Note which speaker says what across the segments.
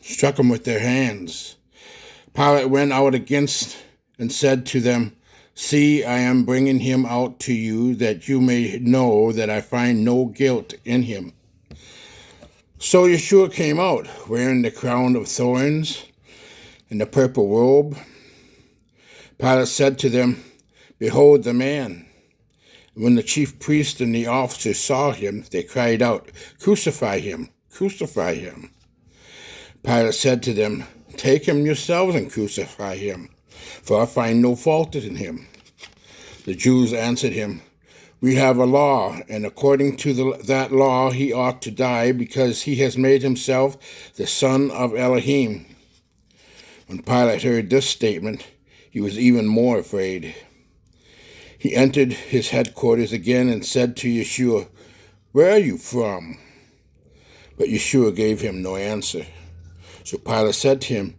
Speaker 1: struck him with their hands. Pilate went out against and said to them, "See, I am bringing him out to you, that you may know that I find no guilt in him." So Yeshua came out, wearing the crown of thorns and the purple robe. Pilate said to them, "Behold the man." When the chief priest and the officers saw him, they cried out, "Crucify him! Crucify him!" Pilate said to them, "Take him yourselves and crucify him, for I find no fault in him." The Jews answered him, "We have a law, and according to that law he ought to die, because he has made himself the son of Elohim." When Pilate heard this statement, he was even more afraid. He entered his headquarters again and said to Yeshua, "Where are you from?" But Yeshua gave him no answer. So Pilate said to him,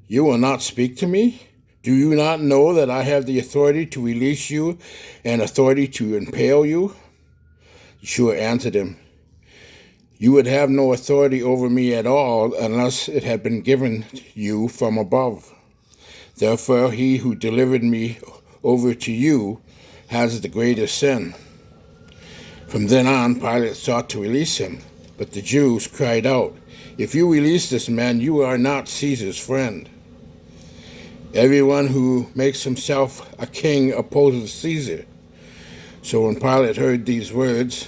Speaker 1: "You will not speak to me? Do you not know that I have the authority to release you and authority to impale you?" Yeshua answered him, "You would have no authority over me at all unless it had been given you from above. Therefore, he who delivered me over to you has the greater sin." From then on, Pilate sought to release him, but the Jews cried out, "If you release this man, you are not Caesar's friend. Everyone who makes himself a king opposes Caesar." So when Pilate heard these words,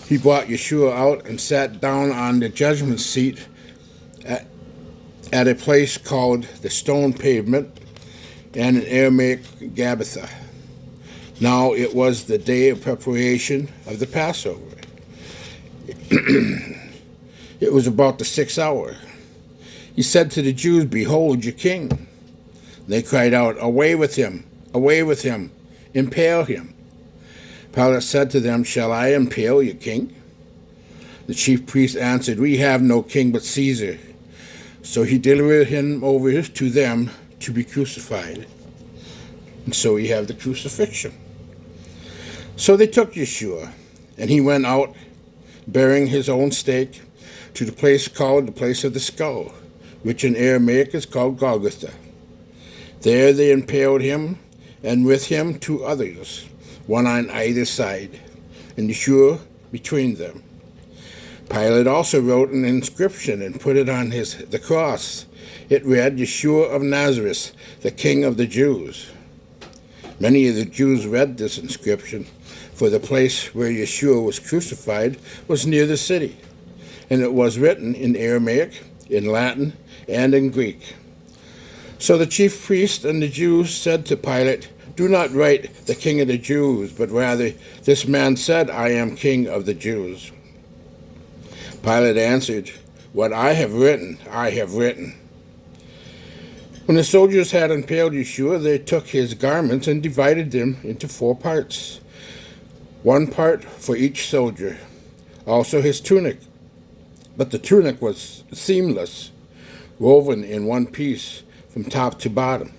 Speaker 1: he brought Yeshua out and sat down on the judgment seat at a place called the Stone Pavement, and in Aramaic Gabbatha. Now it was the day of preparation of the Passover. It was about the 6th hour. He said to the Jews, "Behold your king." They cried out, "Away with him! Away with him! Impale him!" Pilate said to them, "Shall I impale your king?" The chief priests answered, "We have no king but Caesar." So he delivered him over to them to be crucified. And so we have the crucifixion. So they took Yeshua, and he went out, bearing his own stake, to the place called the place of the skull, which in Aramaic is called Golgotha. There they impaled him, and with him 2 others, one on either side, and Yeshua between them. Pilate also wrote an inscription and put it on the cross. It read, "Yeshua of Nazareth, the King of the Jews." Many of the Jews read this inscription, for the place where Yeshua was crucified was near the city, and it was written in Aramaic, in Latin, and in Greek. So the chief priest and the Jews said to Pilate, "Do not write the King of the Jews, but rather, this man said, 'I am King of the Jews.'" Pilate answered, "What I have written, I have written." When the soldiers had impaled Yeshua, they took his garments and divided them into 4 parts, 1 part for each soldier, also his tunic. But the tunic was seamless, woven in one piece from top to bottom.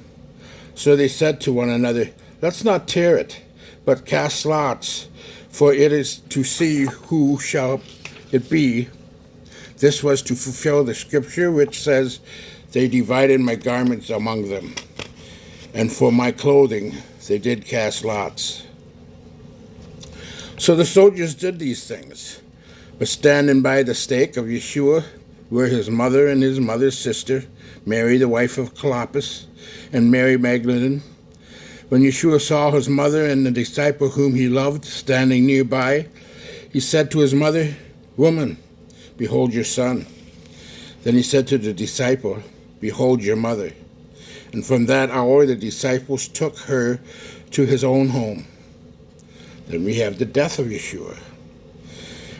Speaker 1: So they said to one another, "Let's not tear it, but cast lots, for it is to see who shall it be." This was to fulfill the scripture which says, "They divided my garments among them, and for my clothing they did cast lots." So the soldiers did these things. But standing by the stake of Yeshua were his mother and his mother's sister, Mary the wife of Clopas, and Mary Magdalene. When Yeshua saw his mother and the disciple whom he loved standing nearby, he said to his mother, "Woman, behold your son." Then he said to the disciple, "Behold your mother." And from that hour the disciples took her to his own home. Then we have the death of Yeshua.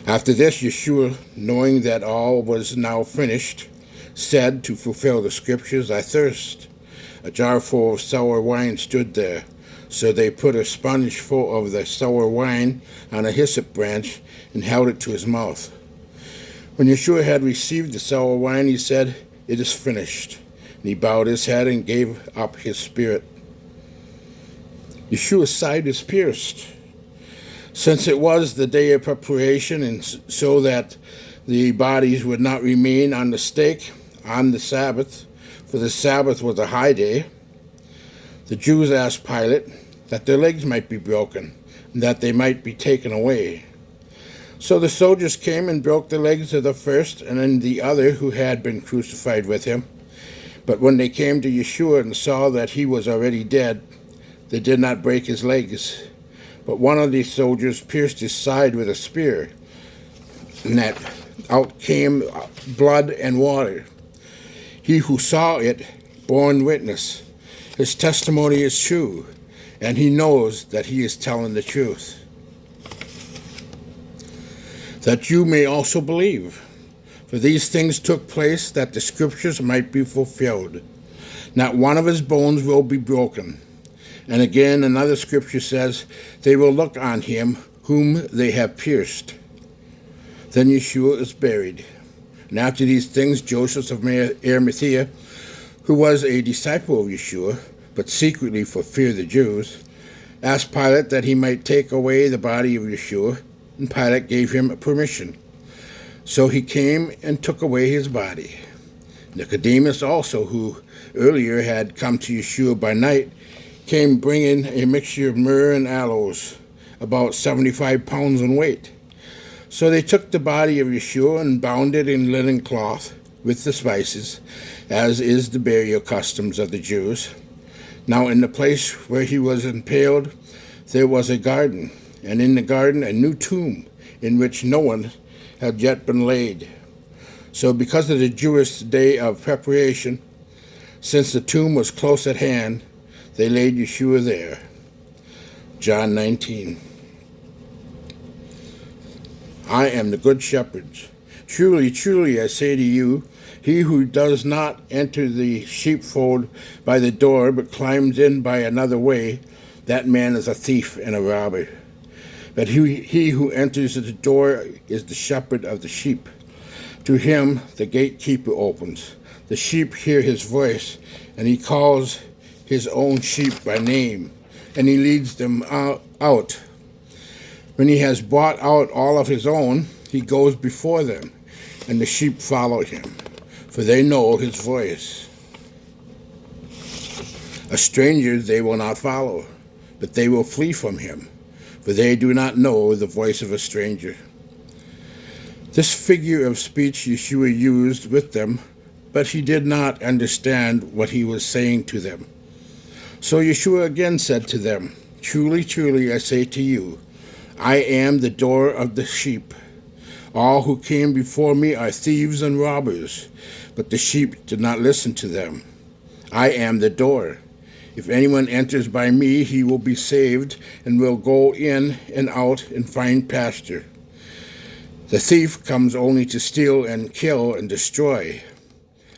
Speaker 1: After this, Yeshua, knowing that all was now finished, said, to fulfill the scriptures, "I thirst." A jar full of sour wine stood there. So they put a sponge full of the sour wine on a hyssop branch and held it to his mouth. When Yeshua had received the sour wine, he said, "It is finished." And he bowed his head and gave up his spirit. Yeshua's side is pierced. Since it was the day of preparation, and so that the bodies would not remain on the stake, on the Sabbath, for the Sabbath was a high day, the Jews asked Pilate that their legs might be broken, and that they might be taken away. So the soldiers came and broke the legs of the first and then the other who had been crucified with him. But when they came to Yeshua and saw that he was already dead, they did not break his legs. But one of these soldiers pierced his side with a spear, and that out came blood and water. He who saw it bore witness. His testimony is true, and he knows that he is telling the truth. That you may also believe. For these things took place that the scriptures might be fulfilled. Not one of his bones will be broken. And again, another scripture says, they will look on him whom they have pierced. Then Yeshua is buried. And after these things, Joseph of Arimathea, who was a disciple of Yeshua, but secretly for fear of the Jews, asked Pilate that he might take away the body of Yeshua, and Pilate gave him permission. So he came and took away his body. Nicodemus also, who earlier had come to Yeshua by night, came bringing a mixture of myrrh and aloes, about 75 pounds in weight. So they took the body of Yeshua and bound it in linen cloth with the spices, as is the burial customs of the Jews. Now in the place where he was impaled, there was a garden, and in the garden a new tomb, in which no one had yet been laid. So because of the Jewish day of preparation, since the tomb was close at hand, they laid Yeshua there. John 19. I am the good shepherd. Truly, truly, I say to you, he who does not enter the sheepfold by the door, but climbs in by another way, that man is a thief and a robber. But he who enters the door is the shepherd of the sheep. To him the gatekeeper opens. The sheep hear his voice, and he calls his own sheep by name, and he leads them out. When he has brought out all of his own, he goes before them, and the sheep follow him, for they know his voice. A stranger they will not follow, but they will flee from him, for they do not know the voice of a stranger. This figure of speech Yeshua used with them, but he did not understand what he was saying to them. So Yeshua again said to them, truly, truly, I say to you, I am the door of the sheep. All who came before me are thieves and robbers, but the sheep did not listen to them. I am the door. If anyone enters by me, he will be saved and will go in and out and find pasture. The thief comes only to steal and kill and destroy.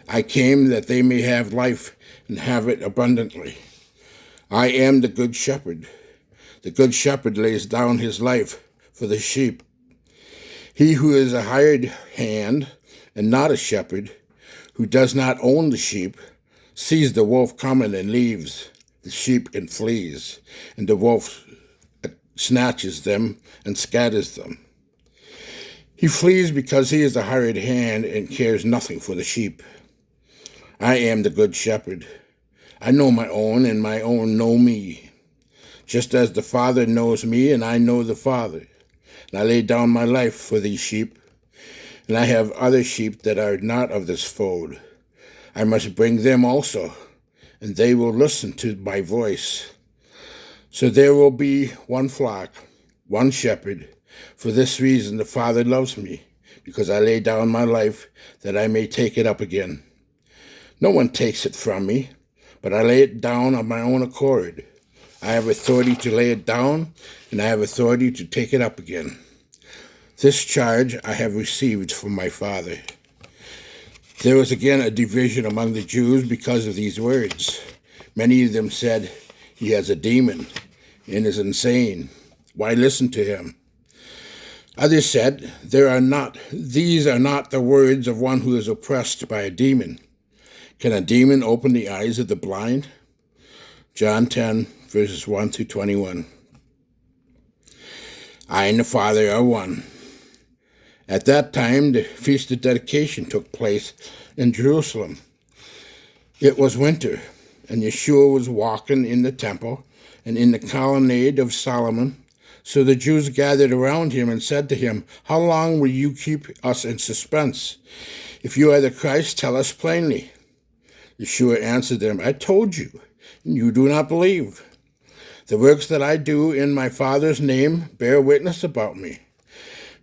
Speaker 1: I came that they may have life and have it abundantly. I am the good shepherd. The good shepherd lays down his life for the sheep. He who is a hired hand and not a shepherd, who does not own the sheep, sees the wolf coming and leaves the sheep and flees, and the wolf snatches them and scatters them. He flees because he is a hired hand and cares nothing for the sheep. I am the good shepherd. I know my own, and my own know me. Just as the Father knows me, and I know the Father. And I lay down my life for these sheep. And I have other sheep that are not of this fold. I must bring them also, and they will listen to my voice. So there will be one flock, one shepherd. For this reason the Father loves me, because I lay down my life that I may take it up again. No one takes it from me, but I lay it down of my own accord. I have authority to lay it down, and I have authority to take it up again. This charge I have received from my Father. There was again a division among the Jews because of these words. Many of them said, he has a demon and is insane. Why listen to him? Others said, these are not the words of one who is oppressed by a demon. Can a demon open the eyes of the blind? John 10, verses 1 through 21. I and the Father are one. At that time, the Feast of Dedication took place in Jerusalem. It was winter, and Yeshua was walking in the temple and in the colonnade of Solomon. So the Jews gathered around him and said to him, "How long will you keep us in suspense? If you are the Christ, tell us plainly." Yeshua answered them, "I told you, and you do not believe. The works that I do in my Father's name bear witness about me.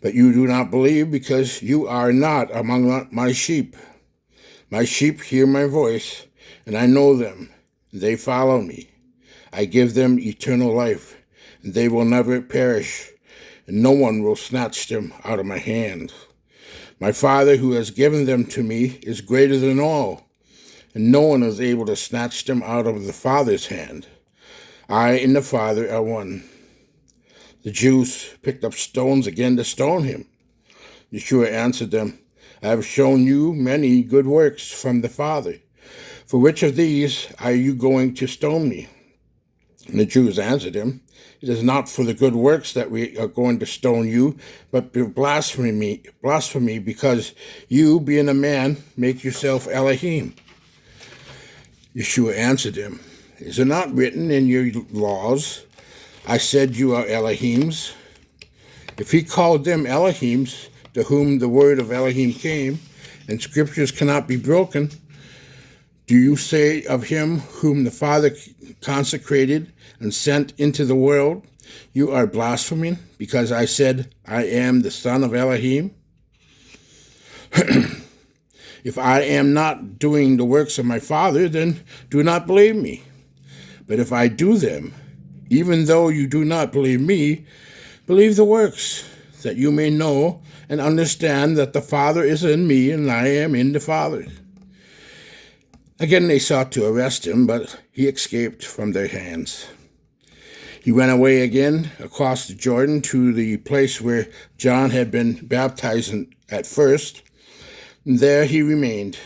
Speaker 1: But you do not believe because you are not among my sheep. My sheep hear my voice, and I know them. They follow me. I give them eternal life, and they will never perish, and no one will snatch them out of my hand. My Father who has given them to me is greater than all, and no one is able to snatch them out of the Father's hand. I and the Father are one." The Jews picked up stones again to stone him. Yeshua answered them, "I have shown you many good works from the Father. For which of these are you going to stone me?" And the Jews answered him, "It is not for the good works that we are going to stone you, but for blasphemy, because you, being a man, make yourself Elohim." Yeshua answered him, "Is it not written in your laws, I said you are Elohims?" If he called them Elohims, to whom the word of Elohim came, and scriptures cannot be broken, do you say of him whom the Father consecrated and sent into the world, "You are blaspheming, because I said, I am the Son of Elohim"? If I am not doing the works of my Father, then do not believe me. But if I do them, even though you do not believe me, believe the works, that you may know and understand that the Father is in me and I am in the Father. Again they sought to arrest him, but he escaped from their hands. He went away again across the Jordan to the place where John had been baptized at first, and there he remained.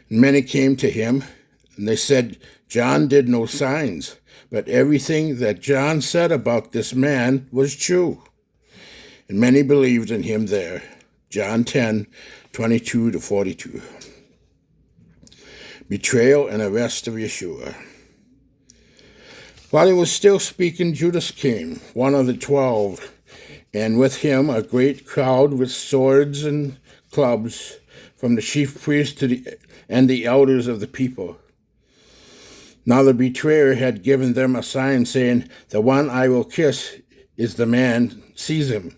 Speaker 1: And many came to him, and they said, "John did no signs, but everything that John said about this man was true." And many believed in him there. John 10:22-42. Betrayal and arrest of Yeshua. While he was still speaking, Judas came, one of the 12, and with him a great crowd with swords and clubs, from the chief priests and the elders of the people. Now the betrayer had given them a sign, saying, "The one I will kiss is the man, seize him."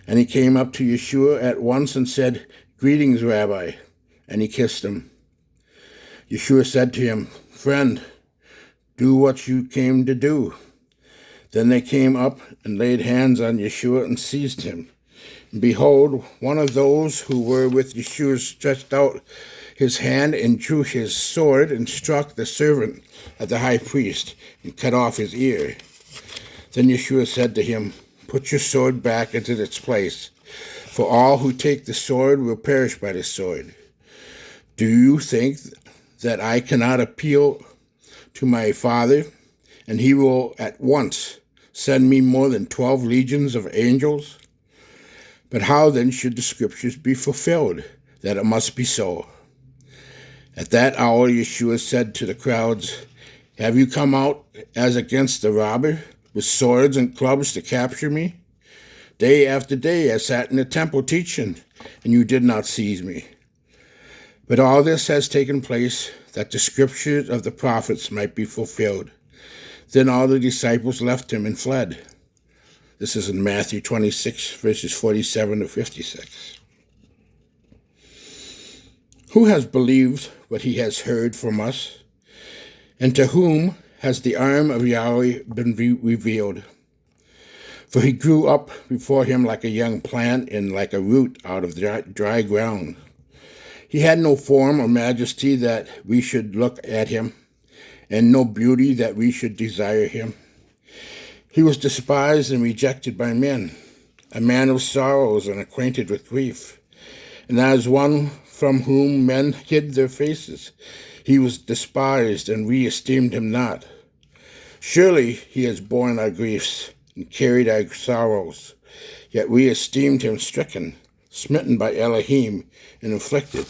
Speaker 1: And he came up to Yeshua at once and said, "Greetings, Rabbi," and he kissed him. Yeshua said to him, "Friend, do what you came to do." Then they came up and laid hands on Yeshua and seized him. And behold, one of those who were with Yeshua stretched out his hand and drew his sword and struck the servant of the high priest and cut off his ear. Then Yeshua said to him, "Put your sword back into its place, for all who take the sword will perish by the sword. Do you think that I cannot appeal to my Father, and he will at once send me more than 12 legions of angels? But how then should the scriptures be fulfilled, that it must be so?" At that hour Yeshua said to the crowds, "Have you come out as against a robber, with swords and clubs to capture me? Day after day I sat in the temple teaching, and you did not seize me. But all this has taken place, that the scriptures of the prophets might be fulfilled." Then all the disciples left him and fled. This is in Matthew 26, verses 47-56. Who has believed what he has heard from us? And to whom has the arm of Yahweh been revealed? For he grew up before him like a young plant and like a root out of dry ground. He had no form or majesty that we should look at him, and no beauty that we should desire him. He was despised and rejected by men, a man of sorrows and acquainted with grief. And as one from whom men hid their faces, he was despised, and we esteemed him not. Surely he has borne our griefs and carried our sorrows, Yet we esteemed him stricken, smitten by Elohim, and afflicted.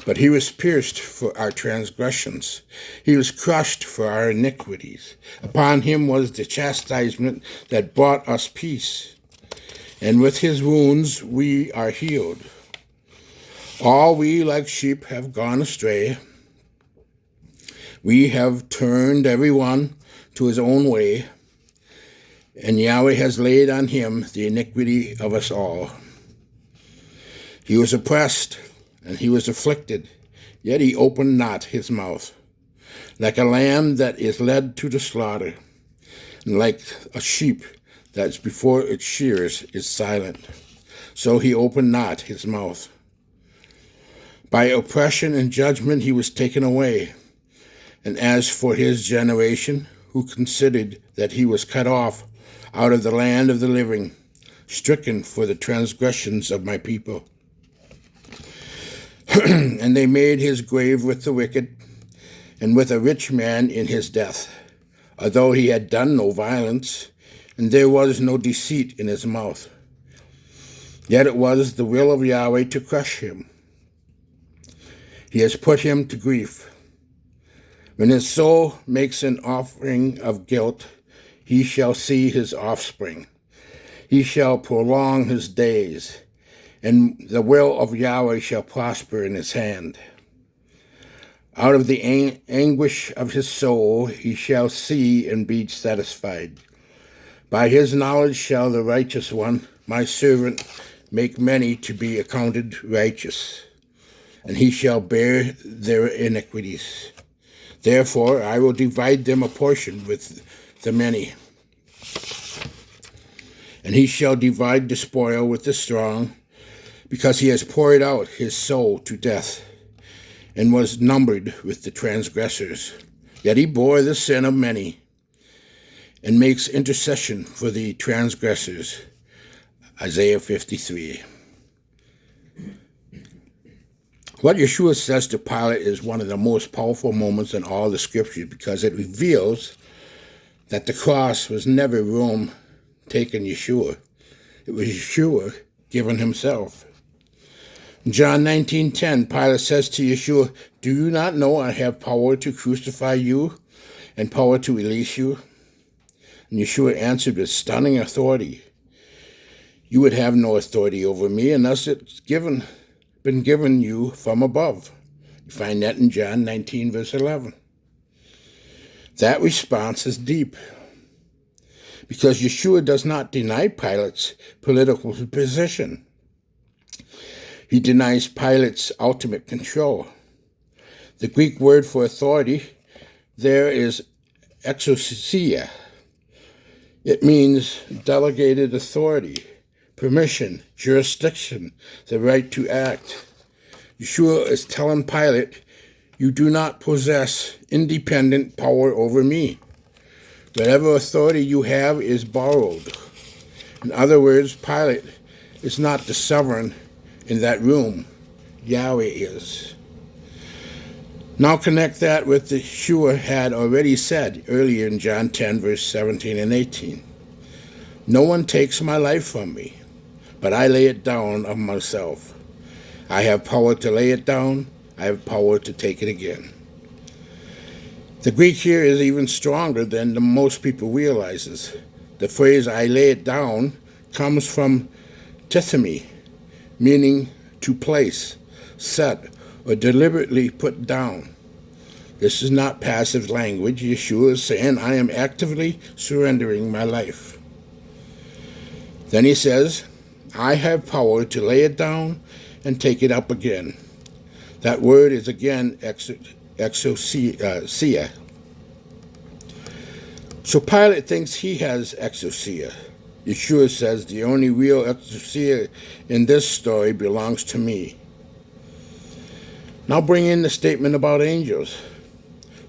Speaker 1: But he was pierced for our transgressions. He was crushed for our iniquities. Upon him was the chastisement that brought us peace. And with his wounds we are healed. All we like sheep have gone astray. We have turned every one to his own way, and Yahweh has laid on him the iniquity of us all. He was oppressed, and he was afflicted, yet he opened not his mouth. Like a lamb that is led to the slaughter, and like a sheep that before its shearers is silent, so he opened not his mouth. By oppression and judgment he was taken away. And as for his generation, who considered that he was cut off out of the land of the living, stricken for the transgressions of my people. And they made his grave with the wicked, and with a rich man in his death, although he had done no violence, and there was no deceit in his mouth. Yet it was the will of Yahweh to crush him. He has put him to grief. When his soul makes an offering of guilt, he shall see his offspring. He shall prolong his days, and the will of Yahweh shall prosper in his hand. Out of the anguish of his soul he shall see and be satisfied. By his knowledge shall the righteous one, my servant, make many to be accounted righteous, and he shall bear their iniquities. Therefore I will divide them a portion with the many, and he shall divide the spoil with the strong, because he has poured out his soul to death, and was numbered with the transgressors. Yet he bore the sin of many, and makes intercession for the transgressors. Isaiah 53. What Yeshua says to Pilate is one of the most powerful moments in all the scriptures, because it reveals that the cross was never Rome taking Yeshua. It was Yeshua given himself. In John 19:10, Pilate says to Yeshua, "Do you not know I have power to crucify you and power to release you?" And Yeshua answered with stunning authority, "You would have no authority over me unless it's been given you from above." You find that in John 19, verse 11. That response is deep, because Yeshua does not deny Pilate's political position. He denies Pilate's ultimate control. The Greek word for authority there is exousia. It means delegated authority, permission, jurisdiction, the right to act. Yeshua is telling Pilate, "You do not possess independent power over me. Whatever authority you have is borrowed." In other words, Pilate is not the sovereign in that room. Yahweh is. Now connect that with what Yeshua had already said earlier in John 10, verse 17 and 18. "No one takes my life from me, but I lay it down of myself. I have power to lay it down. I have power to take it again." The Greek here is even stronger than most people realizes. The phrase "I lay it down" comes from tithemi, meaning to place, set, or deliberately put down. This is not passive language. Yeshua is saying, "I am actively surrendering my life." Then he says, "I have power to lay it down and take it up again." That word is again exousia. So Pilate thinks he has exousia. Yeshua says the only real exousia in this story belongs to me. Now bring in the statement about angels.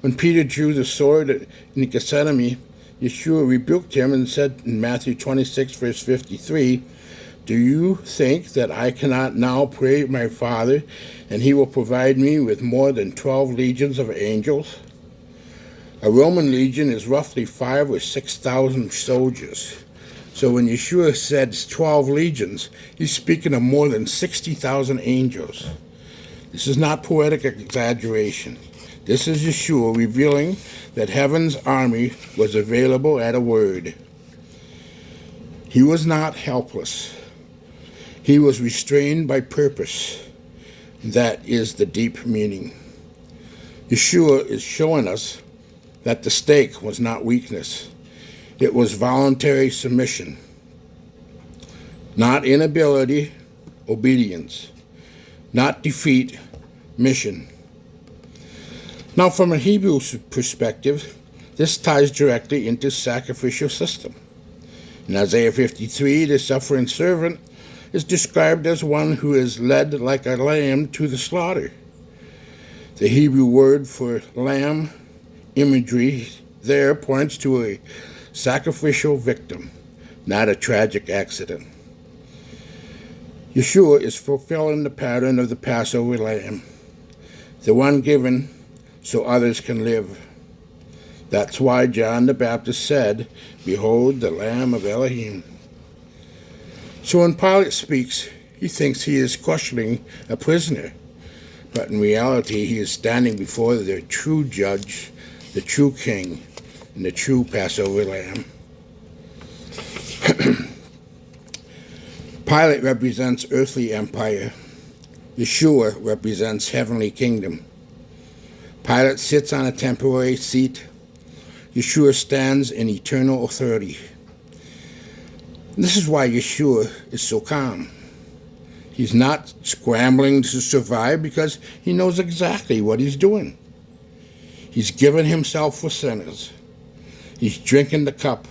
Speaker 1: When Peter drew the sword in Gethsemane, Yeshua rebuked him and said in Matthew 26, verse 53, "Do you think that I cannot now pray my Father, and he will provide me with more than 12 legions of angels?" A Roman legion is roughly 5,000 or 6,000 soldiers. So when Yeshua said 12 legions, he's speaking of more than 60,000 angels. This is not poetic exaggeration. This is Yeshua revealing that heaven's army was available at a word. He was not helpless. He was restrained by purpose. That is the deep meaning. Yeshua is showing us that the stake was not weakness. It was voluntary submission. Not inability, obedience. Not defeat, mission. Now, from a Hebrew perspective, this ties directly into sacrificial system. In Isaiah 53, the suffering servant is described as one who is led like a lamb to the slaughter. The Hebrew word for lamb imagery there points to a sacrificial victim, not a tragic accident. Yeshua is fulfilling the pattern of the Passover lamb, the one given so others can live. That's why John the Baptist said, "Behold the Lamb of Elohim." So when Pilate speaks, he thinks he is questioning a prisoner, but in reality he is standing before the true judge, the true king, and the true Passover lamb. Pilate represents earthly empire. Yeshua represents heavenly kingdom. Pilate sits on a temporary seat. Yeshua stands in eternal authority. This is why Yeshua is so calm. He's not scrambling to survive because he knows exactly what he's doing. He's given himself for sinners. He's drinking the cup.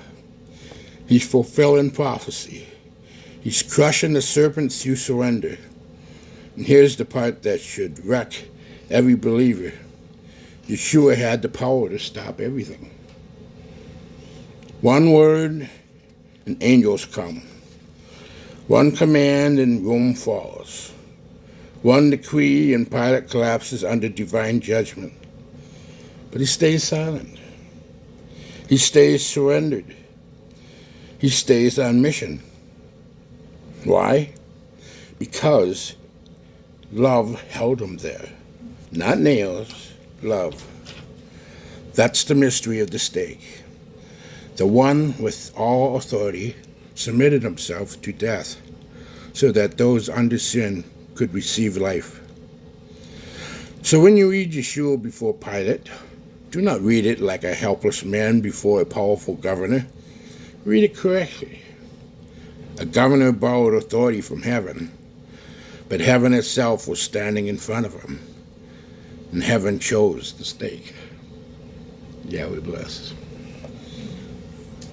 Speaker 1: He's fulfilling prophecy. He's crushing the serpent through surrender. And here's the part that should wreck every believer. Yeshua had the power to stop everything. One word, and angels come. One command, and Rome falls. One decree, and Pilate collapses under divine judgment. But he stays silent. He stays surrendered. He stays on mission. Why? Because love held him there. Not nails, love. That's the mystery of the stake. The one with all authority submitted himself to death so that those under sin could receive life. So when you read Yeshua before Pilate, do not read it like a helpless man before a powerful governor. Read it correctly. A governor borrowed authority from heaven, but heaven itself was standing in front of him, and heaven chose the stake. Yahweh bless.